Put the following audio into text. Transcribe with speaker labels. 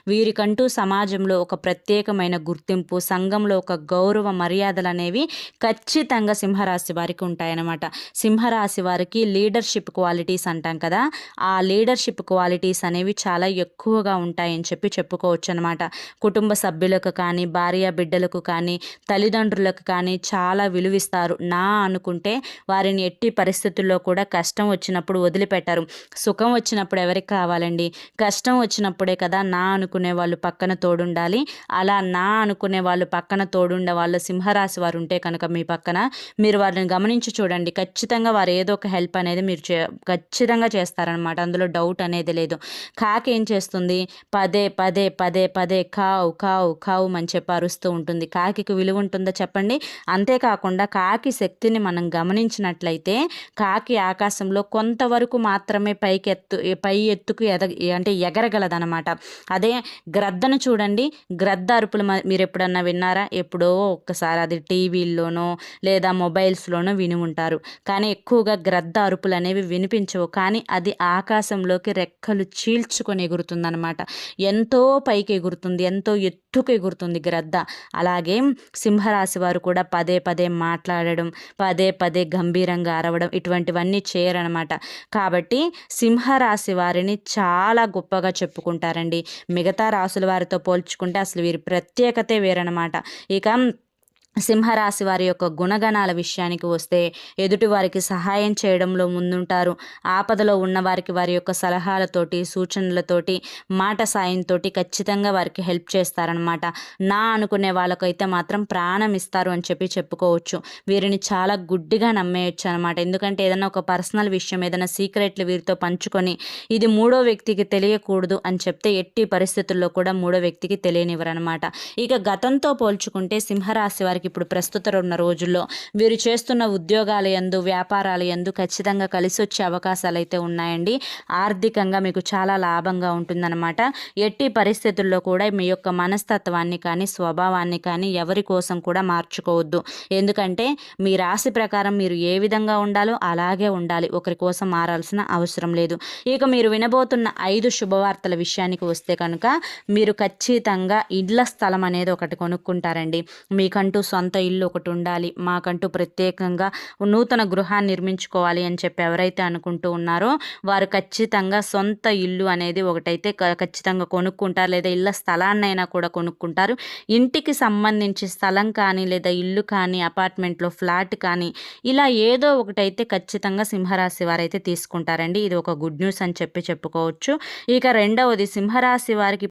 Speaker 1: వీరికంటూ సమాజంలో ఒక ప్రత్యేకమైన గుర్తింపు, సంఘంలో ఒక గౌరవ మర్యాదలనేవి ఖచ్చితంగా సింహరాశి వారికి ఉంటాయన్నమాట. సింహరాశి వారికి లీడర్‌షిప్ క్వాలిటీస్ అంటాం కదా! ఆ లీడర్‌షిప్ క్వాలిటీస్ అనేవి చాలా ఎక్కువగా ఉంటాయని చెప్పుకోవచ్చనమాట. కుటుంబ సభ్యులకు కానీ, బిడ్డలకు కానీ, తల్లిదండ్రులకు కానీ చాలా విలువిస్తారు. అనుకుంటే వారిని ఎట్టి పరిస్థితుల్లో కూడా కష్టం వచ్చినప్పుడు వదిలిపెట్టరు. సుఖం వచ్చినప్పుడు ఎవరికి కావాలండి? కష్టం వచ్చినప్పుడే కదా అనుకునే వాళ్ళు పక్కన తోడుండాలి. అలా అనుకునే వాళ్ళు పక్కన తోడుండే వాళ్ళు సింహరాశి వారు ఉంటే కనుక మీ పక్కన, మీరు వారిని గమనించి చూడండి. ఖచ్చితంగా వారు ఏదో ఒక హెల్ప్ అనేది మీరు ఖచ్చితంగా చేస్తారనమాట. అందులో డౌట్ అనేది లేదు. కాకి ఏం చేస్తుంది? పదే పదే పదే పదే కావు కావు కావు అని చెప్పి అరుస్తూ ఉంటుంది. కాకికి విలువ ఉంటుందా చెప్పండి? అంతేకాకుండా కాకి శక్తిని మనం గమనించినట్లయితే కాకి ఆకాశంలో కొంతవరకు మాత్రమే పై ఎత్తుకు అంటే ఎగరగలదనమాట. అదే గ్రద్దను చూడండి. గ్రద్ద అరుపులు మీరు ఎప్పుడన్నా విన్నారా? ఎప్పుడో ఒక్కసారి అది టీవీల్లోనో లేదా మొబైల్స్‌లోనో విని ఉంటారు. కానీ ఎక్కువగా గ్రద్ద అరుపులు అనేవి వినిపించవు. కానీ అది ఆకాశంలోకి రెక్కలు చీల్చుకొని ఎగురుతుందనమాట. ఎంతో పైకి ఎగురుతుంది. ఎంతో ఎత్తుకు ఎగురుతుంది గ్రద్ద. అలాగే సింహరాశి వారు కూడా పదే పదే మాట్లాడడం, పదే పదే గంభీరంగా అరవడం ఇటువంటివన్నీ చేయరనమాట. కాబట్టి సింహరాశి వారిని చాలా గొప్పగా చెప్పుకుంటారండి. మిగతా రాసుల వారితో పోల్చుకుంటే అసలు వీరి ప్రత్యేకతే వేరనమాట. ఇక సింహరాశి వారి యొక్క గుణగణాల విషయానికి వస్తే ఎదుటి వారికి సహాయం చేయడంలో ముందుంటారు. ఆపదలో ఉన్నవారికి వారి యొక్క సలహాలతోటి, సూచనలతోటి, మాట సాయంతో ఖచ్చితంగా వారికి హెల్ప్ చేస్తారనమాట. అనుకునే వాళ్ళకైతే మాత్రం ప్రాణం ఇస్తారు అని చెప్పుకోవచ్చు. వీరిని చాలా గుడ్డిగా నమ్మేయచ్చు అనమాట. ఎందుకంటే ఏదైనా ఒక పర్సనల్ విషయం, ఏదైనా సీక్రెట్లు వీరితో పంచుకొని ఇది మూడో వ్యక్తికి తెలియకూడదు అని చెప్తే ఎట్టి పరిస్థితుల్లో కూడా మూడో వ్యక్తికి తెలియనివ్వరనమాట. ఇక గతంతో పోల్చుకుంటే సింహరాశి వారికి ఇప్పుడు ప్రస్తుతం ఉన్న రోజుల్లో వీరు చేస్తున్న ఉద్యోగాల యందు, వ్యాపారాల యందు ఖచ్చితంగా కలిసి వచ్చే అవకాశాలు అయితే ఉన్నాయండి. ఆర్థికంగా మీకు చాలా లాభంగా ఉంటుందన్నమాట. ఎట్టి పరిస్థితుల్లో కూడా మీ యొక్క మనస్తత్వాన్ని కానీ, స్వభావాన్ని కానీ ఎవరి కోసం కూడా మార్చుకోవద్దు. ఎందుకంటే మీ రాశి ప్రకారం మీరు ఏ విధంగా ఉండాలో అలాగే ఉండాలి. ఒకరి కోసం మారాల్సిన అవసరం లేదు. ఇక మీరు వినబోతున్న 5 శుభవార్తల విషయానికి వస్తే కనుక మీరు ఖచ్చితంగా ఇళ్ల స్థలం అనేది ఒకటి కొనుక్కుంటారండి. మీకంటూ సొంత ఇల్లు ఒకటి ఉండాలి, మాకంటూ ప్రత్యేకంగా నూతన గృహాన్ని నిర్మించుకోవాలి అని చెప్పి ఎవరైతే అనుకుంటూ ఉన్నారో వారు ఖచ్చితంగా సొంత ఇల్లు అనేది ఒకటైతే ఖచ్చితంగా కొనుక్కుంటారు. లేదా ఇళ్ళ స్థలాన్నైనా కూడా కొనుక్కుంటారు. ఇంటికి సంబంధించి స్థలం కానీ, లేదా ఇల్లు కానీ, అపార్ట్మెంట్లో ఫ్లాట్ కానీ, ఇలా ఏదో ఒకటైతే ఖచ్చితంగా సింహరాశి వారైతే తీసుకుంటారండి. ఇది ఒక గుడ్ న్యూస్ అని చెప్పుకోవచ్చు. ఇక రెండవది, సింహరాశి వారికి